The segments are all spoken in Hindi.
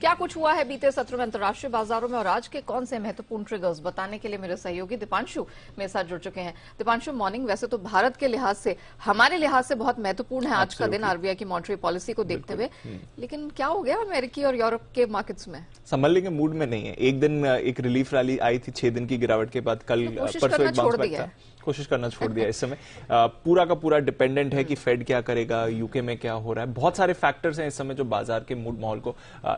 क्या कुछ हुआ है बीते सत्र में अंतर्राष्ट्रीय बाजारों में और आज के कौन से महत्वपूर्ण ट्रिगर्स बताने के लिए मेरे सहयोगी दीपांशु मेरे साथ जुड़ चुके हैं। दीपांशु, मॉर्निंग। वैसे तो भारत के लिहाज से, हमारे लिहाज से बहुत महत्वपूर्ण है आज का दिन आरबीआई की मॉनेटरी पॉलिसी को देखते हुए, लेकिन क्या हो गया अमेरिकी और यूरोप के मार्केट्स में? संभलने के मूड में नहीं है। एक दिन एक रिलीफ रैली आई थी 6 दिन की गिरावट के बाद, कल परसों एक बाउंस बैक था। कोशिश करना छोड़ दिया इस समय। पूरा का पूरा डिपेंडेंट है कि फेड क्या करेगा, यूके में क्या हो रहा है। बहुत सारे फैक्टर्स हैं इस समय जो बाजार के मूड माहौल को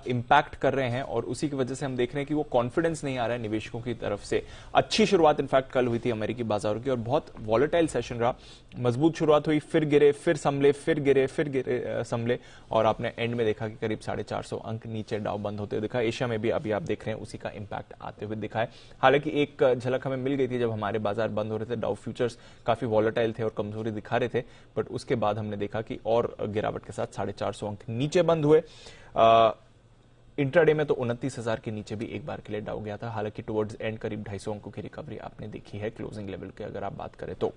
इंपैक्ट कर रहे हैं और उसी की वजह से हम देख रहे हैं कि वो कॉन्फिडेंस नहीं आ रहा है निवेशकों की तरफ से। अच्छी शुरुआत इनफैक्ट कल हुई थी अमेरिकी बाजारों की और बहुत वॉलेटाइल सेशन रहा। मजबूत शुरुआत हुई, फिर गिरे, फिर संभले, फिर गिरे, फिर गिरे, संभले और आपने एंड में देखा कि करीब 450 अंक नीचे डाउ बंद होते हुए दिखा। एशिया में भी अभी आप देख रहे हैं उसी का इंपैक्ट आते हुए दिखा है। हालांकि एक झलक हमें मिल गई थी जब हमारे बाजार बंद हो रहे थे, डाउ फ्यूचर्स काफी वॉलेटाइल थे और कमजोरी दिखा रहे थे, बट उसके बाद हमने देखा कि और गिरावट के साथ 450 अंक नीचे बंद हुए। इंट्राडे में तो 29,000 के नीचे भी एक बार के लिए डाउ गया था। हालांकि टुवर्ड्स एंड करीब 250 अंकों की रिकवरी आपने देखी है क्लोजिंग लेवल के अगर आप बात करें तो।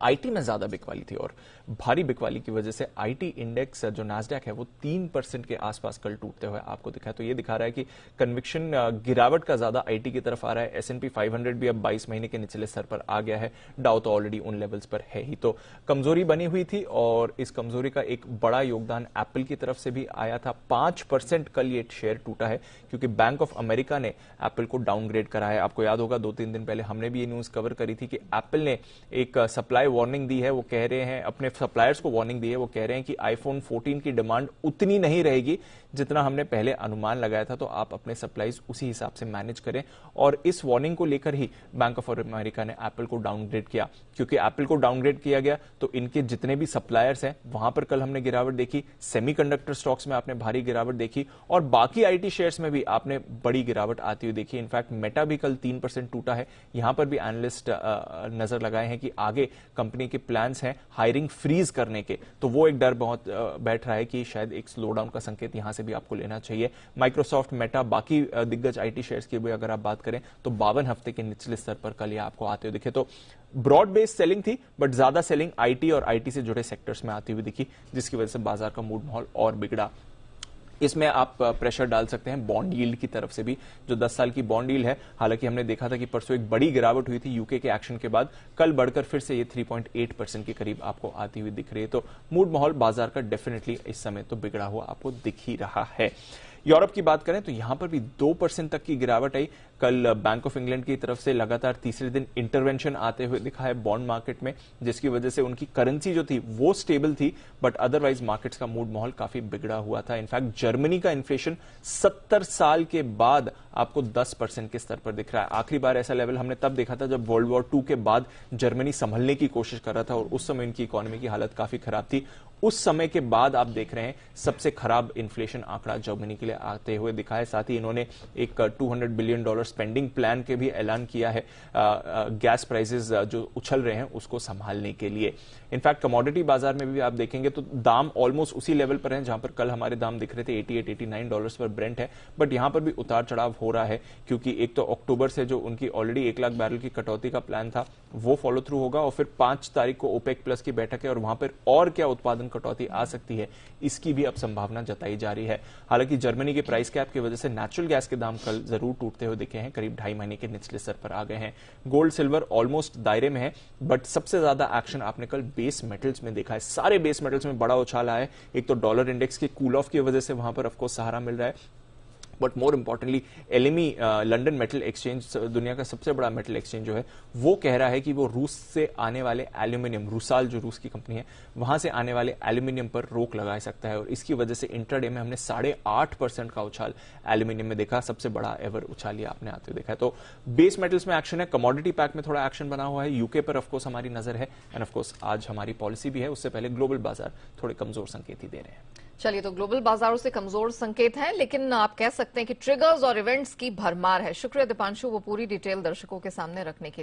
आईटी में ज्यादा बिकवाली थी और भारी बिकवाली की वजह से आईटी इंडेक्स जो नैस्डैक है वो 3% के आसपास कल टूटते हुए आपको दिखा है। तो ये दिखा रहा है कि कन्विक्शन गिरावट का ज्यादा आईटी की तरफ आ रहा है। S&P 500 भी अब 22 महीने के निचले स्तर पर आ गया है। डाउ तो ऑलरेडी उन लेवल्स पर है ही। तो कमजोरी बनी हुई थी और इस कमजोरी का एक बड़ा योगदान एप्पल की तरफ से भी आया था। 5% कल ये शेयर टूटा है क्योंकि बैंक ऑफ अमेरिका ने एप्पल को डाउनग्रेड करा है। आपको याद होगा 2-3 दिन पहले हमने भी ये न्यूज कवर करी थी कि एप्पल ने एक सप्लाई वार्निंग दी है। वो कह रहे हैं, अपने सप्लायर्स को वार्निंग दी है, वो कह रहे हैं कि आईफोन 14 की डिमांड उतनी नहीं रहेगी जितना हमने पहले अनुमान लगाया था, तो आप अपने सप्लाईज उसी हिसाब से मैनेज करें। और इस वार्निंग को लेकर ही बैंक ऑफ अमेरिका ने एप्पल को डाउनग्रेड किया। क्योंकि एप्पल को डाउनग्रेड किया गया तो इनके जितने भी सप्लायर्स हैं वहां पर कल हमने गिरावट देखी। सेमीकंडक्टर स्टॉक्स में आपने भारी गिरावट देखी और बाकी आईटी शेयर्स में भी आपने बड़ी गिरावट आती हुई देखी। इनफैक्ट मेटा भी कल 3% टूटा है। यहां पर भी एनालिस्ट नजर लगाए हैं कि आगे कंपनी के प्लान्स हैं हायरिंग फ्रीज करने के, तो वो एक डर बहुत बैठ रहा है कि शायद एक स्लो डाउन का संकेत यहां से भी आपको लेना चाहिए। माइक्रोसॉफ्ट, मेटा, बाकी दिग्गज आईटी शेयर्स की भी अगर आप बात करें तो 52 हफ्ते के निचले स्तर पर कल ये आपको आते हुए दिखे। तो ब्रॉड बेस्ड सेलिंग थी, बट ज्यादा सेलिंग आईटी और आईटी से जुड़े सेक्टर्स में आती हुई दिखी, जिसकी वजह से बाजार का मूड माहौल और बिगड़ा। इसमें आप प्रेशर डाल सकते हैं बॉन्ड यील्ड की तरफ से भी, जो 10 साल की बॉन्ड यील्ड है। हालांकि हमने देखा था कि परसों एक बड़ी गिरावट हुई थी यूके के एक्शन के बाद, कल बढ़कर फिर से ये 3.8% के करीब आपको आती हुई दिख रही है। तो मूड माहौल बाजार का डेफिनेटली इस समय तो बिगड़ा हुआ आपको दिख ही रहा है। यूरोप की बात करें तो यहां पर भी 2% तक की गिरावट आई। कल बैंक ऑफ इंग्लैंड की तरफ से लगातार तीसरे दिन इंटरवेंशन आते हुए दिखा है बॉन्ड मार्केट में, जिसकी वजह से उनकी करेंसी जो थी वो स्टेबल थी, बट अदरवाइज मार्केट्स का मूड माहौल काफी बिगड़ा हुआ था। इनफैक्ट जर्मनी का इन्फ्लेशन 70 साल के बाद आपको 10% के स्तर पर दिख रहा है। आखिरी बार ऐसा लेवल हमने तब देखा था जब वर्ल्ड वॉर 2 के बाद जर्मनी संभलने की कोशिश कर रहा था और उस समय इनकी इकोनॉमी की हालत काफी खराब थी। उस समय के बाद आप देख रहे हैं सबसे खराब इन्फ्लेशन आंकड़ा जर्मनी के लिए आते हुए दिखा है। साथ ही इन्होंने एक $200 बिलियन स्पेंडिंग प्लान के भी ऐलान किया है गैस प्राइसेस जो उछल रहे हैं उसको संभालने के लिए। इनफैक्ट कमोडिटी बाजार में भी आप देखेंगे तो दाम ऑलमोस्ट उसी लेवल पर हैं जहां पर कल हमारे दाम दिख रहे थे $88-89 पर ब्रेंट है, बट यहां पर भी उतार चढ़ाव हो रहा है क्योंकि एक तो अक्टूबर से जो उनकी ऑलरेडी 1 लाख बैरल की कटौती का प्लान था वो फॉलो थ्रू होगा और फिर 5 तारीख को ओपेक प्लस की बैठक है और वहां पर और क्या उत्पादन कटौती आ सकती है इसकी भी अब संभावना जताई जा रही है। हालांकि जर्मनी के प्राइस कैप की वजह से नेचुरल गैस के दाम कल जरूर टूटते हुए दिखे हैं, करीब 2.5 महीने के निचले स्तर पर आ गए हैं। गोल्ड सिल्वर ऑलमोस्ट दायरे में है, बट सबसे ज्यादा एक्शन आपने कल बेस मेटल्स में देखा है। सारे बेस मेटल्स में बड़ा उछाल आया है। एक तो डॉलर इंडेक्स के कूल ऑफ की वजह से वहां पर ऑफकोर्स सहारा मिल रहा है, but more importantly LME London metal exchange, दुनिया का सबसे बड़ा मेटल एक्सचेंज जो है, वो कह रहा है कि वो रूस से आने वाले एल्यूमिनियम, रूसाल जो रूस की कंपनी है, वहां से आने वाले एल्यूमिनियम पर रोक लगा सकता है और इसकी वजह से इंट्राडे में हमने 8.5% का उछाल एल्यूमिनियम में देखा। सबसे बड़ा एवर उछाल ये आपने आते हुए देखा है। तो बेस मेटल्स में एक्शन है, कमोडिटी पैक में थोड़ा एक्शन बना हुआ है। यूके पर ऑफकोर्स हमारी नजर है एंड ऑफकोर्स आज हमारी पॉलिसी भी है। उससे पहले ग्लोबल बाजार थोड़े कमजोर संकेत ही दे रहे हैं। चलिए, तो ग्लोबल बाजारों से कमजोर संकेत हैं, लेकिन आप कह सकते हैं कि ट्रिगर्स और इवेंट्स की भरमार है। शुक्रिया दीपांशु, वो पूरी डिटेल दर्शकों के सामने रखने के लिए।